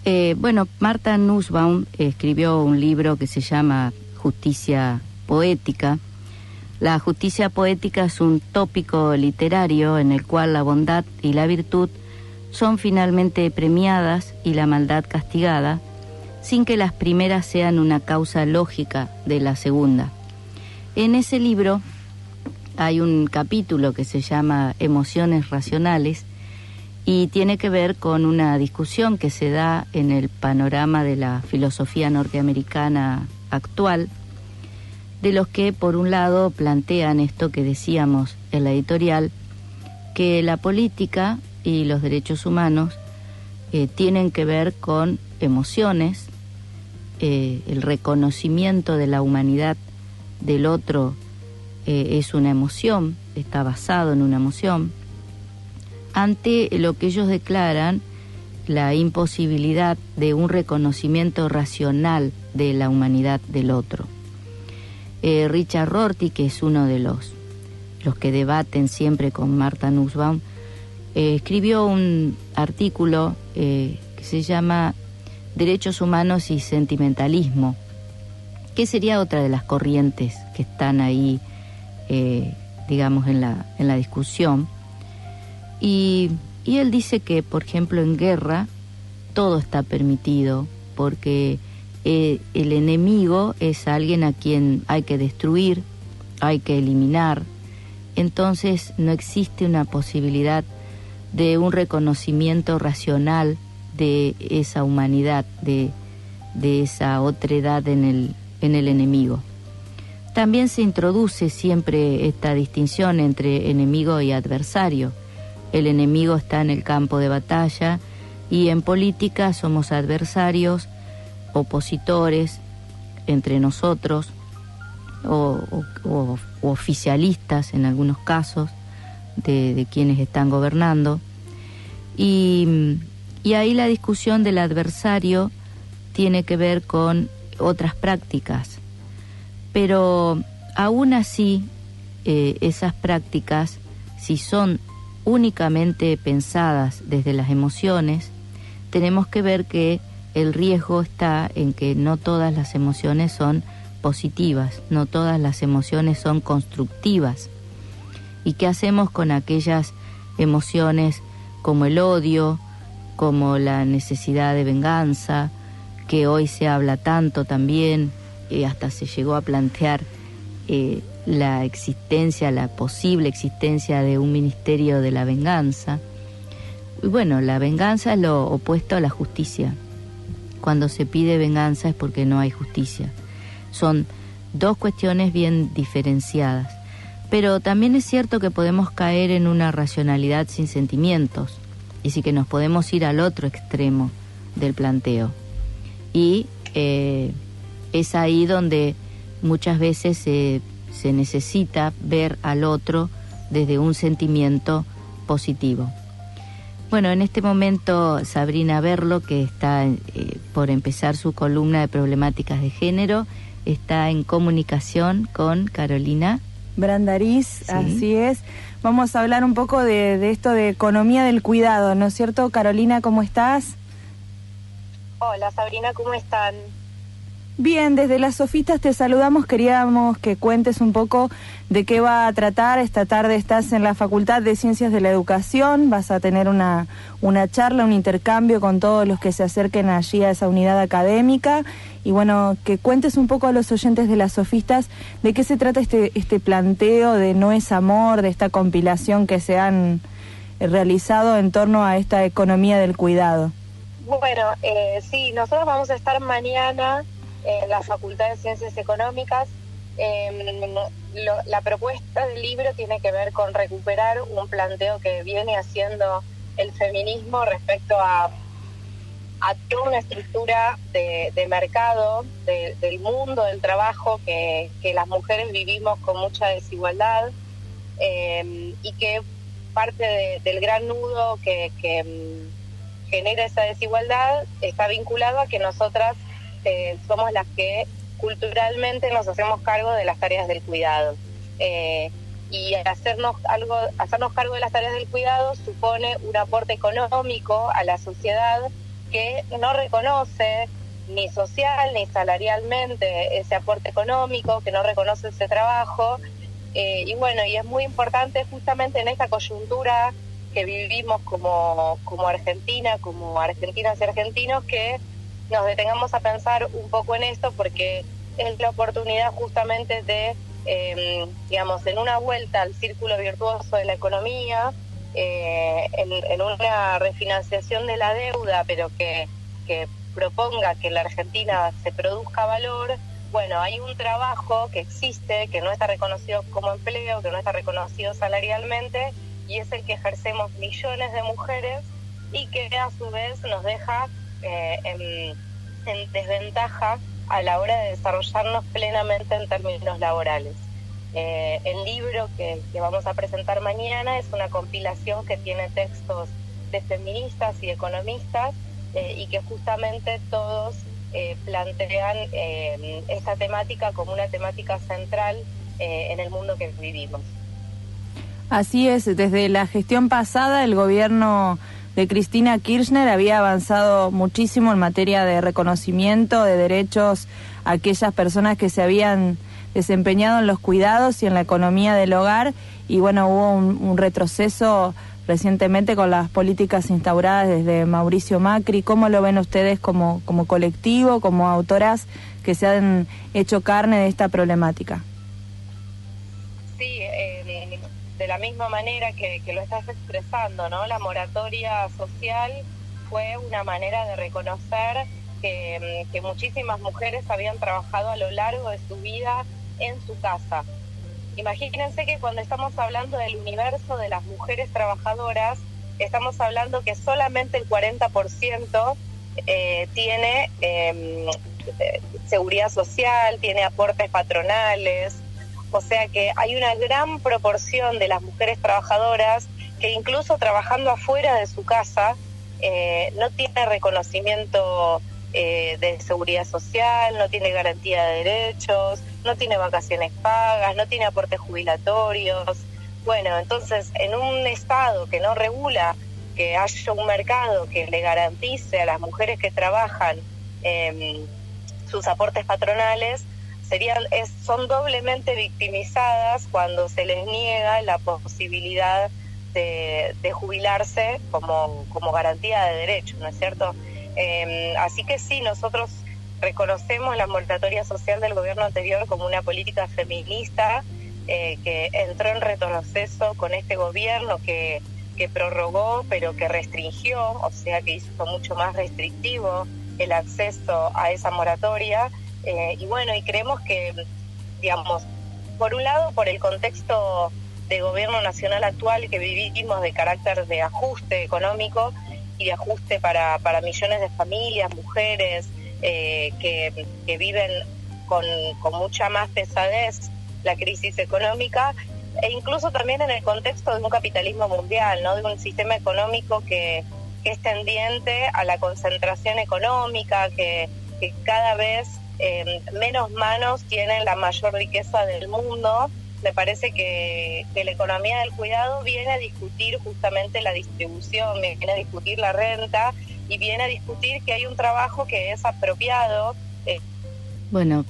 Bueno, Martha Nussbaum escribió un libro que se llama Justicia Poética. La justicia poética es un tópico literario en el cual la bondad y la virtud son finalmente premiadas y la maldad castigada, sin que las primeras sean una causa lógica de la segunda. En ese libro hay un capítulo que se llama Emociones Racionales y tiene que ver con una discusión que se da en el panorama de la filosofía norteamericana actual, de los que por un lado plantean esto que decíamos en la editorial, que la política y los derechos humanos tienen que ver con emociones, el reconocimiento de la humanidad del otro es una emoción, está basado en una emoción, ante lo que ellos declaran la imposibilidad de un reconocimiento racional de la humanidad del otro. Richard Rorty, que es uno de los que debaten siempre con Martha Nussbaum, escribió un artículo que se llama Derechos Humanos y Sentimentalismo, que sería otra de las corrientes que están ahí, digamos, en la discusión. Y él dice que, por ejemplo, en guerra todo está permitido, porque el enemigo es alguien a quien hay que destruir, hay que eliminar. Entonces no existe una posibilidad de un reconocimiento racional de esa humanidad, de esa otredad en el enemigo. También se introduce siempre esta distinción entre enemigo y adversario. El enemigo está en el campo de batalla y en política somos adversarios, opositores entre nosotros o oficialistas en algunos casos de quienes están gobernando, y ahí la discusión del adversario tiene que ver con otras prácticas, pero aún así esas prácticas, si son únicamente pensadas desde las emociones, tenemos que ver que el riesgo está en que no todas las emociones son positivas, no todas las emociones son constructivas. ¿Y qué hacemos con aquellas emociones como el odio, como la necesidad de venganza, que hoy se habla tanto también, hasta se llegó a plantear la existencia, la posible existencia de un ministerio de la venganza? Y bueno, la venganza es lo opuesto a la justicia. Cuando se pide venganza es porque no hay justicia. Son dos cuestiones bien diferenciadas. Pero también es cierto que podemos caer en una racionalidad sin sentimientos, y sí que nos podemos ir al otro extremo del planteo. Y es ahí donde muchas veces se necesita ver al otro desde un sentimiento positivo. Bueno, en este momento Sabrina Berlo, que está por empezar su columna de problemáticas de género, está en comunicación con Carolina Brandariz, sí. Así es. Vamos a hablar un poco de esto de economía del cuidado, ¿no es cierto? Carolina, ¿cómo estás? Hola Sabrina, ¿cómo están? Bien, desde las Sofistas te saludamos, queríamos que cuentes un poco de qué va a tratar. Esta tarde estás en la Facultad de Ciencias de la Educación, vas a tener una charla, un intercambio con todos los que se acerquen allí a esa unidad académica, y bueno, que cuentes un poco a los oyentes de las Sofistas de qué se trata este planteo de No es Amor, de esta compilación que se han realizado en torno a esta economía del cuidado. Bueno, sí, nosotros vamos a estar mañana en la Facultad de Ciencias Económicas. La propuesta del libro tiene que ver con recuperar un planteo que viene haciendo el feminismo respecto a toda una estructura de mercado, del mundo del trabajo que las mujeres vivimos con mucha desigualdad, y que parte del gran nudo que genera esa desigualdad está vinculado a que nosotras somos las que culturalmente nos hacemos cargo de las tareas del cuidado, y hacernos cargo de las tareas del cuidado supone un aporte económico a la sociedad que no reconoce ni social ni salarialmente ese aporte económico, que no reconoce ese trabajo. Y bueno, y es muy importante justamente en esta coyuntura que vivimos como Argentina, como argentinas y argentinos, que nos detengamos a pensar un poco en esto, porque es la oportunidad justamente de, digamos, en una vuelta al círculo virtuoso de la economía, en una refinanciación de la deuda, pero que proponga que en la Argentina se produzca valor. Bueno, hay un trabajo que existe, que no está reconocido como empleo, que no está reconocido salarialmente, y es el que ejercemos millones de mujeres y que a su vez nos deja en desventaja a la hora de desarrollarnos plenamente en términos laborales. El libro que vamos a presentar mañana es una compilación que tiene textos de feministas y economistas y que justamente todos plantean esta temática como una temática central en el mundo que vivimos. Así es, desde la gestión pasada el gobierno de Cristina Kirchner había avanzado muchísimo en materia de reconocimiento de derechos a aquellas personas que se habían desempeñado en los cuidados y en la economía del hogar, y bueno, hubo un retroceso recientemente con las políticas instauradas desde Mauricio Macri. ¿Cómo lo ven ustedes como colectivo, como autoras que se han hecho carne de esta problemática? Sí, de la misma manera que lo estás expresando, ¿no? La moratoria social fue una manera de reconocer que muchísimas mujeres habían trabajado a lo largo de su vida en su casa. Imagínense que cuando estamos hablando del universo de las mujeres trabajadoras, estamos hablando que solamente el 40% tiene seguridad social, tiene aportes patronales. O sea que hay una gran proporción de las mujeres trabajadoras que incluso trabajando afuera de su casa no tiene reconocimiento de seguridad social, no tiene garantía de derechos, no tiene vacaciones pagas, no tiene aportes jubilatorios. Bueno, entonces en un Estado que no regula que haya un mercado que le garantice a las mujeres que trabajan sus aportes patronales, son doblemente victimizadas cuando se les niega la posibilidad de jubilarse como garantía de derecho, ¿no es cierto? Así que sí, nosotros reconocemos la moratoria social del gobierno anterior como una política feminista que entró en retroceso con este gobierno que prorrogó pero que restringió, o sea que hizo mucho más restrictivo el acceso a esa moratoria. Y bueno, y creemos que, digamos, por un lado, por el contexto de gobierno nacional actual que vivimos de carácter de ajuste económico y de ajuste para millones de familias, mujeres que viven con mucha más pesadez la crisis económica, e incluso también en el contexto de un capitalismo mundial, ¿no? De un sistema económico que es tendiente a la concentración económica, que cada vez menos manos tienen la mayor riqueza del mundo. Me parece que la economía del cuidado viene a discutir justamente la distribución, viene a discutir la renta y viene a discutir que hay un trabajo que es apropiado. Bueno,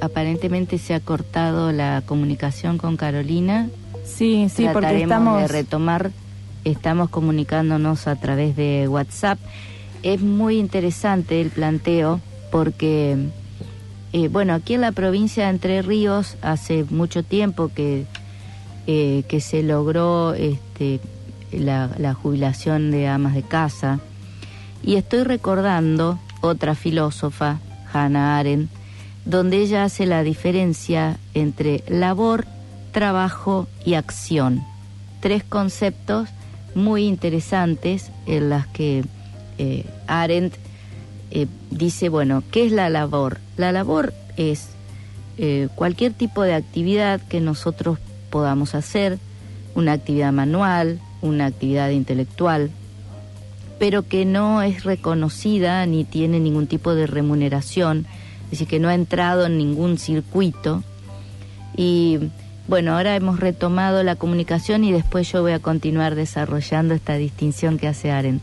aparentemente se ha cortado la comunicación con Carolina. Sí, porque estamos de retomar, estamos comunicándonos a través de WhatsApp. Es muy interesante el planteo porque bueno, aquí en la provincia de Entre Ríos hace mucho tiempo que se logró la jubilación de amas de casa, y estoy recordando otra filósofa, Hannah Arendt, donde ella hace la diferencia entre labor, trabajo y acción. 3 conceptos muy interesantes en las que Arendt dice, bueno, ¿qué es la labor? La labor es cualquier tipo de actividad que nosotros podamos hacer, una actividad manual, una actividad intelectual, pero que no es reconocida ni tiene ningún tipo de remuneración, es decir, que no ha entrado en ningún circuito. Y bueno, ahora hemos retomado la comunicación y después yo voy a continuar desarrollando esta distinción que hace Arendt.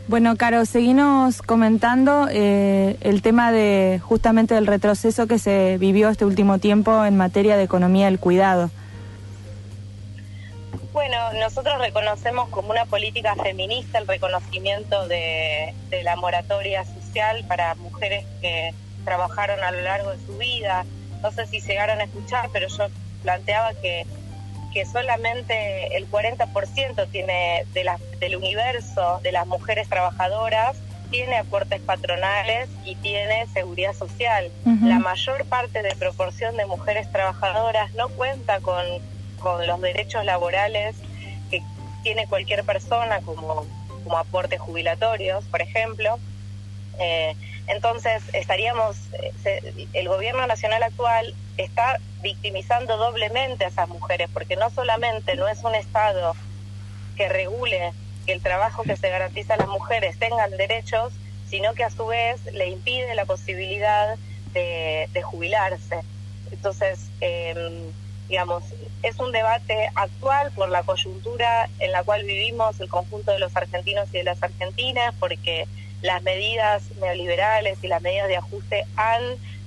Bueno, Caro, seguimos comentando el tema de justamente del retroceso que se vivió este último tiempo en materia de economía del cuidado. Bueno, nosotros reconocemos como una política feminista el reconocimiento de la moratoria social para mujeres que trabajaron a lo largo de su vida. No sé si llegaron a escuchar, pero yo planteaba que solamente el 40% tiene del universo de las mujeres trabajadoras tiene aportes patronales y tiene seguridad social. Uh-huh. La mayor parte de proporción de mujeres trabajadoras no cuenta con los derechos laborales que tiene cualquier persona, como aportes jubilatorios, por ejemplo. Entonces el gobierno nacional actual está victimizando doblemente a esas mujeres, porque no solamente no es un Estado que regule que el trabajo que se garantiza a las mujeres tengan derechos, sino que a su vez le impide la posibilidad de jubilarse. Entonces, digamos, es un debate actual por la coyuntura en la cual vivimos el conjunto de los argentinos y de las argentinas, porque las medidas neoliberales y las medidas de ajuste han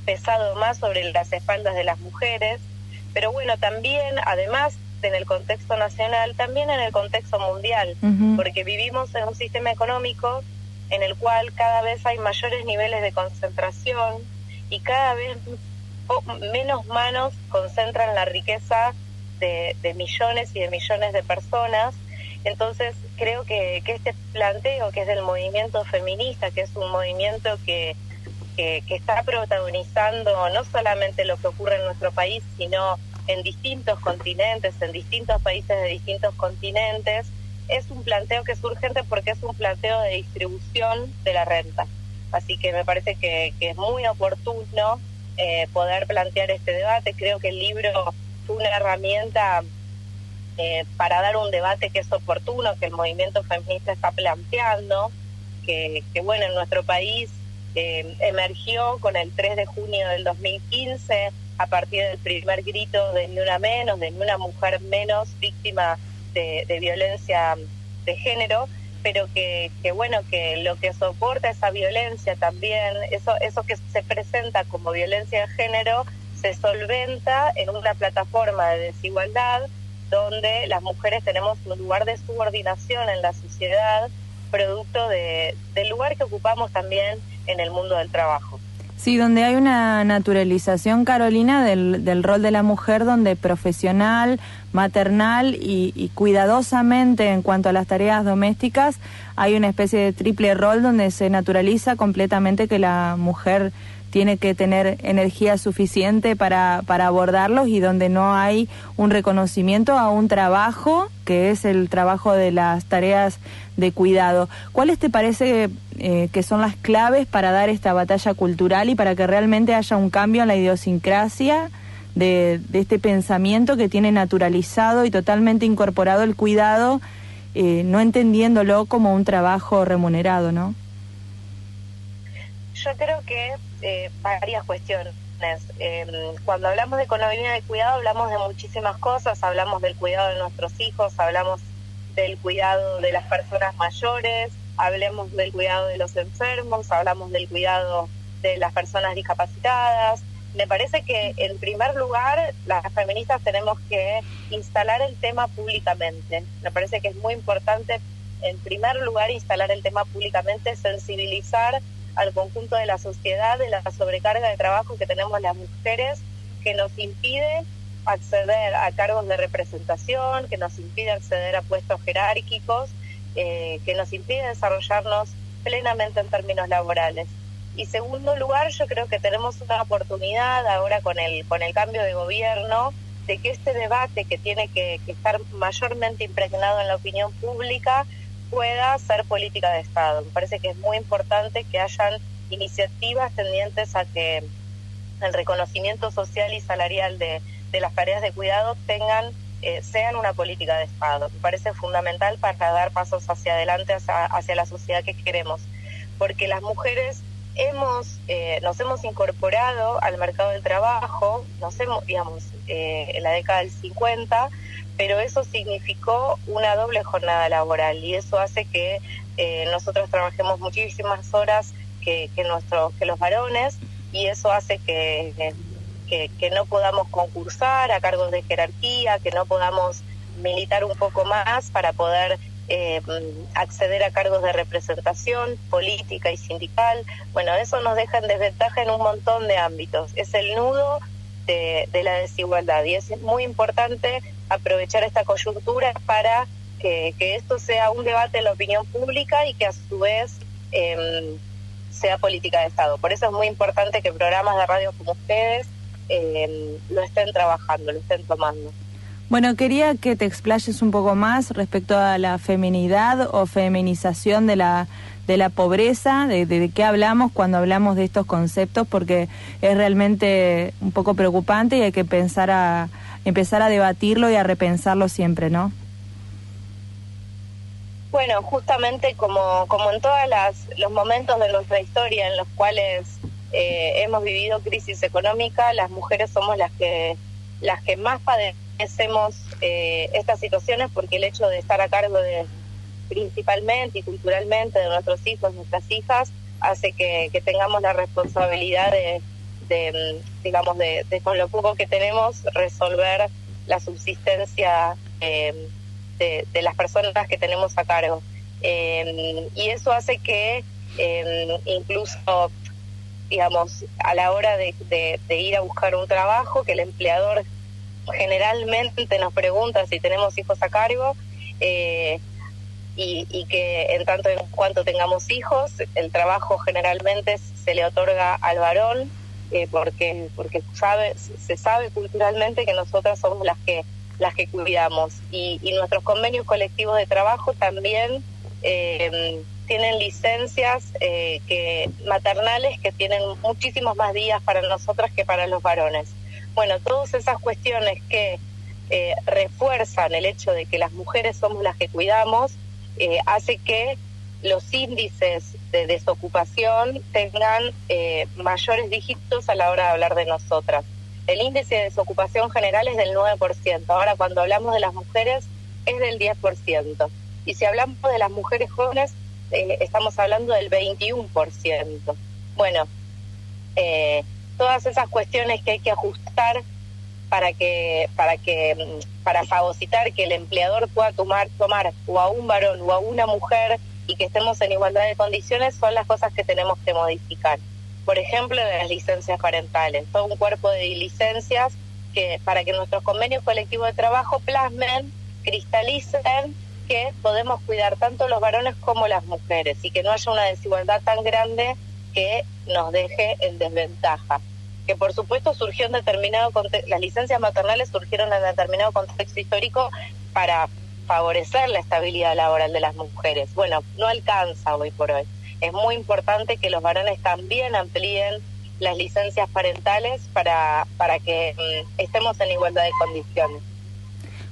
pesado más sobre las espaldas de las mujeres, pero bueno, también, además en el contexto nacional, también en el contexto mundial, uh-huh. porque vivimos en un sistema económico en el cual cada vez hay mayores niveles de concentración y cada vez menos manos concentran la riqueza de millones y de millones de personas. Entonces creo que este planteo, que es del movimiento feminista, que es un movimiento que está protagonizando no solamente lo que ocurre en nuestro país, sino en distintos continentes, en distintos países de distintos continentes, es un planteo que es urgente porque es un planteo de distribución de la renta. Así que me parece que es muy oportuno poder plantear este debate. Creo que el libro fue una herramienta para dar un debate que es oportuno, que el movimiento feminista está planteando, que bueno, en nuestro país emergió con el 3 de junio del 2015, a partir del primer grito de ni una menos, de ni una mujer menos víctima de violencia de género, pero que bueno, que lo que soporta esa violencia también, eso que se presenta como violencia de género, se solventa en una plataforma de desigualdad donde las mujeres tenemos un lugar de subordinación en la sociedad, producto del lugar que ocupamos también en el mundo del trabajo. Sí, donde hay una naturalización, Carolina, del rol de la mujer, donde profesional, maternal y cuidadosamente en cuanto a las tareas domésticas, hay una especie de triple rol donde se naturaliza completamente que la mujer tiene que tener energía suficiente para abordarlos, y donde no hay un reconocimiento a un trabajo que es el trabajo de las tareas de cuidado. ¿Cuáles te parece que son las claves para dar esta batalla cultural y para que realmente haya un cambio en la idiosincrasia de este pensamiento que tiene naturalizado y totalmente incorporado el cuidado, no entendiéndolo como un trabajo remunerado, ¿no? Yo creo que varias cuestiones. Cuando hablamos de economía de cuidado hablamos de muchísimas cosas, hablamos del cuidado de nuestros hijos, hablamos del cuidado de las personas mayores, hablemos del cuidado de los enfermos, hablamos del cuidado de las personas discapacitadas. Me parece que en primer lugar las feministas tenemos que instalar el tema públicamente. Me parece que es muy importante en primer lugar instalar el tema públicamente, sensibilizar al conjunto de la sociedad de la sobrecarga de trabajo que tenemos las mujeres, que nos impide acceder a cargos de representación, que nos impide acceder a puestos jerárquicos, que nos impide desarrollarnos plenamente en términos laborales. Y segundo lugar, yo creo que tenemos una oportunidad ahora con el cambio de gobierno, de que este debate que tiene que estar mayormente impregnado en la opinión pública pueda ser política de Estado. Me parece que es muy importante que hayan iniciativas tendientes a que el reconocimiento social y salarial de las tareas de cuidado sean una política de Estado. Me parece fundamental para dar pasos hacia adelante, hacia la sociedad que queremos, porque las mujeres nos hemos incorporado al mercado del trabajo, en la década del 50, pero eso significó una doble jornada laboral y eso hace que nosotros trabajemos muchísimas horas que los varones, y eso hace que no podamos concursar a cargos de jerarquía, que no podamos militar un poco más para poder acceder a cargos de representación política y sindical. Bueno, eso nos deja en desventaja en un montón de ámbitos. Es el nudo de la desigualdad y es muy importante aprovechar esta coyuntura para que esto sea un debate en la opinión pública y que a su vez sea política de Estado. Por eso es muy importante que programas de radio como ustedes lo estén trabajando, lo estén tomando. Bueno, quería que te explayes un poco más respecto a la feminidad o feminización de la pobreza, de qué hablamos cuando hablamos de estos conceptos, porque es realmente un poco preocupante y hay que empezar a debatirlo y a repensarlo siempre, ¿no? Bueno, justamente como en todos los momentos de nuestra historia en los cuales hemos vivido crisis económica, las mujeres somos las que más padecemos estas situaciones, porque el hecho de estar a cargo principalmente y culturalmente de nuestros hijos, nuestras hijas, hace que tengamos la responsabilidad de con lo poco que tenemos resolver la subsistencia de las personas que tenemos a cargo. Y eso hace que incluso, digamos, a la hora de ir a buscar un trabajo, que el empleador generalmente nos pregunta si tenemos hijos a cargo, y que en tanto en cuanto tengamos hijos, el trabajo generalmente se le otorga al varón, porque se sabe culturalmente que nosotras somos las que cuidamos, y nuestros convenios colectivos de trabajo también tienen licencias maternales que tienen muchísimos más días para nosotras que para los varones. Bueno, todas esas cuestiones que refuerzan el hecho de que las mujeres somos las que cuidamos, hace que los índices de desocupación tengan mayores dígitos a la hora de hablar de nosotras. El índice de desocupación general es del 9%, ahora cuando hablamos de las mujeres es del 10%, y si hablamos de las mujeres jóvenes estamos hablando del 21%. Bueno, todas esas cuestiones que hay que ajustar para fagocitar que el empleador pueda tomar o a un varón o a una mujer y que estemos en igualdad de condiciones son las cosas que tenemos que modificar. Por ejemplo, las licencias parentales, todo un cuerpo de licencias para que nuestros convenios colectivos de trabajo plasmen, cristalicen que podemos cuidar tanto los varones como las mujeres y que no haya una desigualdad tan grande que nos deje en desventaja. Que por supuesto surgió en las licencias maternales surgieron en determinado contexto histórico para favorecer la estabilidad laboral de las mujeres. Bueno, no alcanza hoy por hoy. Es muy importante que los varones también amplíen las licencias parentales para que estemos en igualdad de condiciones.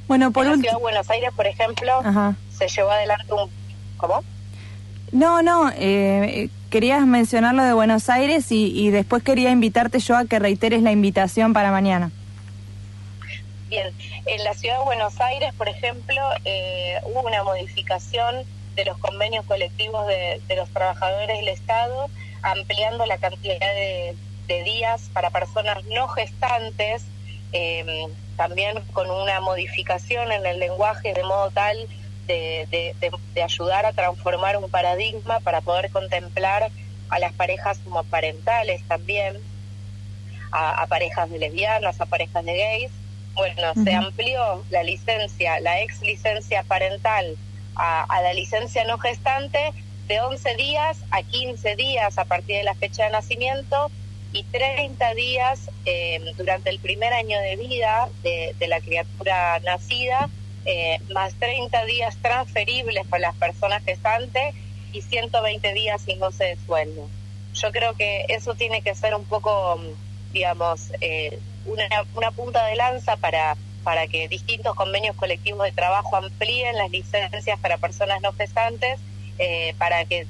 Bueno, por en la Ciudad de Buenos Aires, por ejemplo, Ajá. se llevó adelante un... ¿Cómo? No, querías mencionar lo de Buenos Aires y después quería invitarte yo a que reiteres la invitación para mañana. Bien, en la Ciudad de Buenos Aires, por ejemplo, hubo una modificación de los convenios colectivos de los trabajadores del Estado, ampliando la cantidad de días para personas no gestantes, también con una modificación en el lenguaje de modo tal de ayudar a transformar un paradigma para poder contemplar a las parejas homoparentales también, a parejas de lesbianas, a parejas de gays. Bueno, se amplió la licencia, la ex licencia parental a la licencia no gestante de 11 días a 15 días a partir de la fecha de nacimiento y 30 días durante el primer año de vida de la criatura nacida, más 30 días transferibles para las personas gestantes y 120 días sin goce de sueldo. Yo creo que eso tiene que ser un poco, digamos, una punta de lanza para que distintos convenios colectivos de trabajo amplíen las licencias para personas no gestantes, para que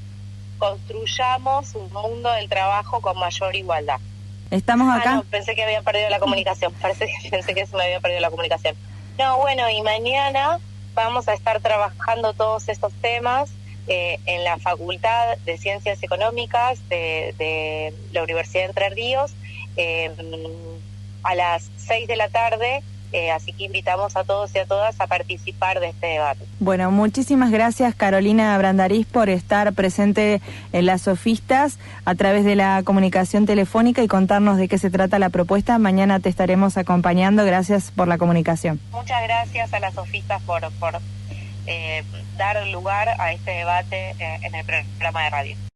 construyamos un mundo del trabajo con mayor igualdad. ¿Estamos acá? No, pensé que había perdido la comunicación. Pensé que se me había perdido la comunicación. No, bueno, y mañana vamos a estar trabajando todos estos temas en la Facultad de Ciencias Económicas de la Universidad de Entre Ríos a las 6 de la tarde. Así que invitamos a todos y a todas a participar de este debate. Bueno, muchísimas gracias Carolina Brandariz por estar presente en Las Sofistas a través de la comunicación telefónica y contarnos de qué se trata la propuesta. Mañana te estaremos acompañando. Gracias por la comunicación. Muchas gracias a Las Sofistas por dar lugar a este debate en el programa de radio.